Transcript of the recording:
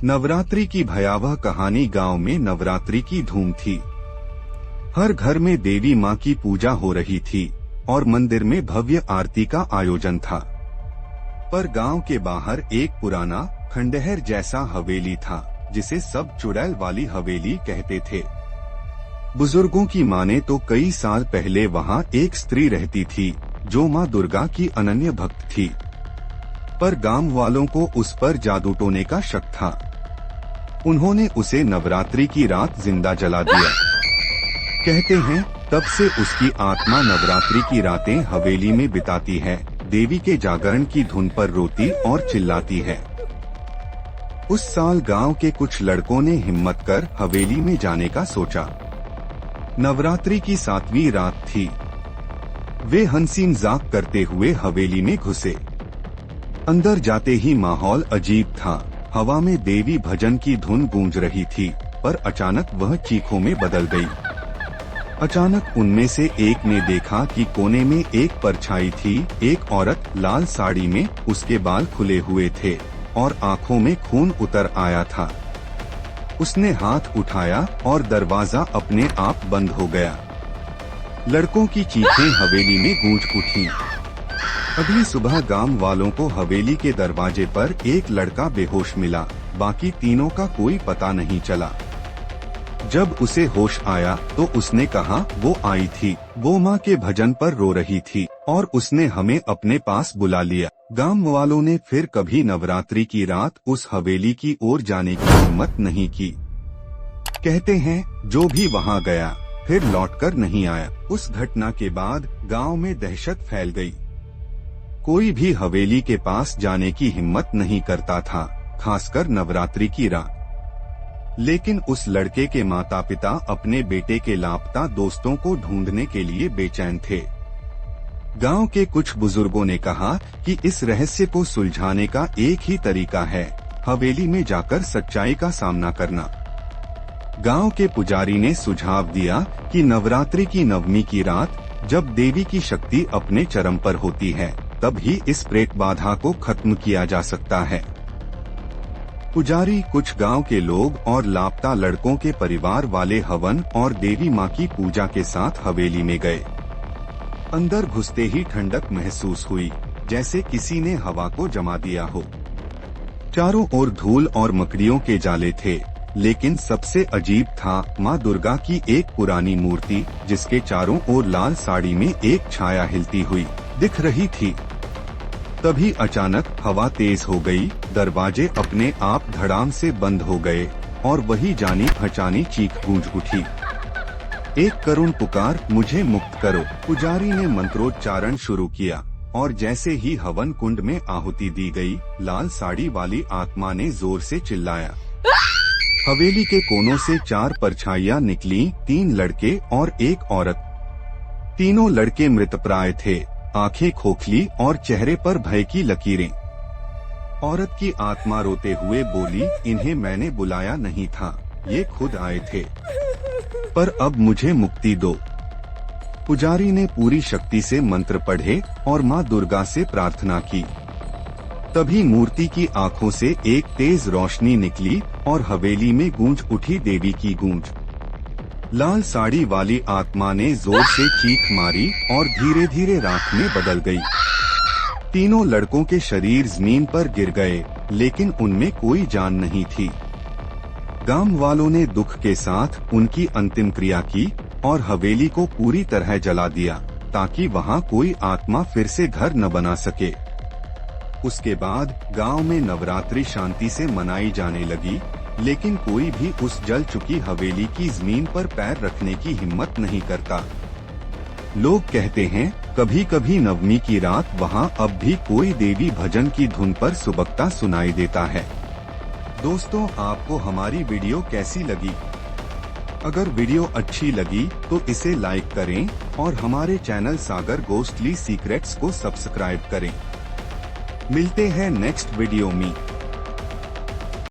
नवरात्रि की भयावह कहानी। गांव में नवरात्रि की धूम थी। हर घर में देवी मां की पूजा हो रही थी और मंदिर में भव्य आरती का आयोजन था। पर गांव के बाहर एक पुराना खंडहर जैसा हवेली था, जिसे सब चुड़ैल वाली हवेली कहते थे। बुजुर्गों की माने तो कई साल पहले वहां एक स्त्री रहती थी जो मां दुर्गा की अनन्य भक्त थी, पर गांव वालों को उस पर जादू टोने का शक था। उन्होंने उसे नवरात्रि की रात जिंदा जला दिया। कहते हैं तब से उसकी आत्मा नवरात्रि की रातें हवेली में बिताती है, देवी के जागरण की धुन पर रोती और चिल्लाती है। उस साल गांव के कुछ लड़कों ने हिम्मत कर हवेली में जाने का सोचा। नवरात्रि की 7वीं रात थी। वे हंसी मजाक करते हुए हवेली में घुसे। अंदर जाते ही माहौल अजीब था। हवा में देवी भजन की धुन गूंज रही थी, पर अचानक वह चीखों में बदल गई। अचानक उनमें से एक ने देखा कि कोने में एक परछाई थी। एक औरत लाल साड़ी में, उसके बाल खुले हुए थे और आंखों में खून उतर आया था। उसने हाथ उठाया और दरवाजा अपने आप बंद हो गया। लड़कों की चीखें हवेली में गूंज उठी। अगली सुबह गांव वालों को हवेली के दरवाजे पर एक लड़का बेहोश मिला। बाकी तीनों का कोई पता नहीं चला। जब उसे होश आया तो उसने कहा वो आई थी, वो माँ के भजन पर रो रही थी और उसने हमें अपने पास बुला लिया। गांव वालों ने फिर कभी नवरात्रि की रात उस हवेली की ओर जाने की हिम्मत नहीं की। कहते हैं जो भी वहाँ गया फिर लौटकर नहीं आया। उस घटना के बाद गांव में दहशत फैल गई। कोई भी हवेली के पास जाने की हिम्मत नहीं करता था, खासकर नवरात्रि की रात। लेकिन उस लड़के के माता पिता अपने बेटे के लापता दोस्तों को ढूंढने के लिए बेचैन थे। गांव के कुछ बुजुर्गों ने कहा कि इस रहस्य को सुलझाने का एक ही तरीका है, हवेली में जाकर सच्चाई का सामना करना। गांव के पुजारी ने सुझाव दिया कि नवरात्रि की 9वीं की रात, जब देवी की शक्ति अपने चरम पर होती है, तब ही इस प्रेत बाधा को खत्म किया जा सकता है। पुजारी, कुछ गांव के लोग और लापता लड़कों के परिवार वाले हवन और देवी मां की पूजा के साथ हवेली में गए। अंदर घुसते ही ठंडक महसूस हुई, जैसे किसी ने हवा को जमा दिया हो। चारों ओर धूल और मकड़ियों के जाले थे, लेकिन सबसे अजीब था मां दुर्गा की एक पुरानी मूर्ति, जिसके चारों ओर लाल साड़ी में एक छाया हिलती हुई दिख रही थी। तभी अचानक हवा तेज हो गई, दरवाजे अपने आप धड़ाम से बंद हो गए और वही जानी पहचानी चीख गूंज उठी। एक करुण पुकार, मुझे मुक्त करो। पुजारी ने मंत्रोच्चारण शुरू किया और जैसे ही हवन कुंड में आहुति दी गई, लाल साड़ी वाली आत्मा ने जोर से चिल्लाया। हवेली के कोनों से 4 परछाइयां निकली, 3 लड़के और एक औरत। तीनों लड़के मृतप्राय थे, आंखें खोखली और चेहरे पर भय की लकीरें। औरत की आत्मा रोते हुए बोली, इन्हें मैंने बुलाया नहीं था, ये खुद आए थे, पर अब मुझे मुक्ति दो। पुजारी ने पूरी शक्ति से मंत्र पढ़े और मां दुर्गा से प्रार्थना की। तभी मूर्ति की आंखों से एक तेज रोशनी निकली और हवेली में गूंज उठी देवी की गूंज। लाल साड़ी वाली आत्मा ने जोर से चीख मारी और धीरे धीरे राख में बदल गई। तीनों लड़कों के शरीर जमीन पर गिर गए, लेकिन उनमें कोई जान नहीं थी। गांव वालों ने दुख के साथ उनकी अंतिम क्रिया की और हवेली को पूरी तरह जला दिया, ताकि वहां कोई आत्मा फिर से घर न बना सके। उसके बाद गांव में नवरात्रि शांति से मनाई जाने लगी, लेकिन कोई भी उस जल चुकी हवेली की जमीन पर पैर रखने की हिम्मत नहीं करता। लोग कहते हैं कभी कभी 9वीं की रात वहां अब भी कोई देवी भजन की धुन पर सुबकता सुनाई देता है। दोस्तों, आपको हमारी वीडियो कैसी लगी? अगर वीडियो अच्छी लगी तो इसे लाइक करें और हमारे चैनल सागर गोस्टली सीक्रेट्स को सब्सक्राइब करें। मिलते हैं नेक्स्ट वीडियो में।